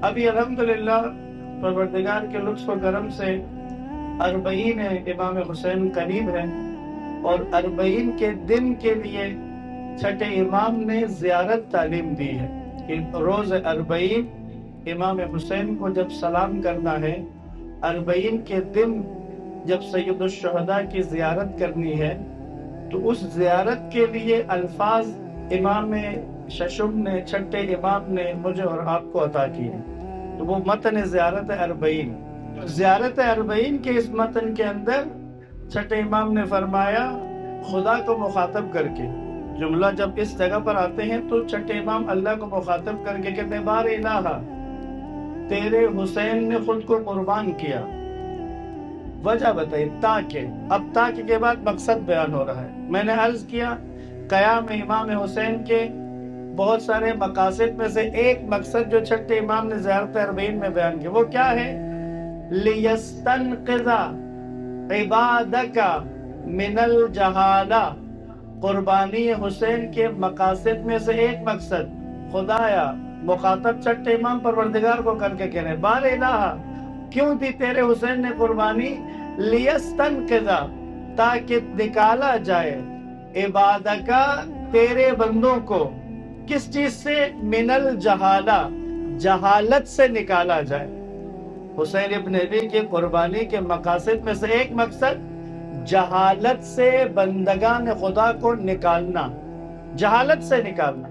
ابھی الحمدللہ پروردگار کے لطف و کرم سے 40 امام حسین قریب ہے، اور 40 کے دن کے لیے چھٹے امام نے زیارت تعلیم دی ہے کہ روز 40 امام حسین کو جب سلام کرنا ہے، 40 کے دن جب سید الشہداء کی زیارت کرنی ہے، تو اس زیارت کے لیے الفاظ امام ششم نے، چھٹے امام نے مجھے اور آپ کو عطا کی ہے۔ تو وہ متن زیارت 40، زیارت 40 کے اس متن کے اندر چھٹے امام نے فرمایا خدا کو مخاطب کر کے، جملہ جب اس جگہ پر آتے ہیں تو چھٹے امام اللہ کو مخاطب کر کے کہتے ہیں بار الہ، تیرے حسین نے خود کو قربان کیا۔ وجہ بتائی تاکہ، اب تاکہ کے بعد مقصد بیان ہو رہا ہے۔ میں نے عرض کیا قیام امام حسین کے بہت سارے مقاصد میں سے ایک مقصد جو چھٹے امام نے زیارت 40 میں بیان کیا وہ کیا ہے؟ لِيَسْتَنْقِذَ عِبَادَكَ مِنَ الْجَهَالَةِ، قربانی حسین کے مقاصد میں سے ایک مقصد، خدایا مخاطب چھٹے امام پروردگار کو کر کے کہہ رہے ہیں بار الہ، کیوں دی تیرے حسین نے قربانی؟ لِيَسْتَنْقِذَ، تاکہ نکالا جائے، عبادکا، تیرے بندوں کو، کس چیز سے؟ من الجہالہ، جہالت سے نکالا جائے۔ حسین ابن علی کی قربانی کے مقاصد میں سے ایک مقصد جہالت سے بندگان خدا کو نکالنا، جہالت سے نکالنا۔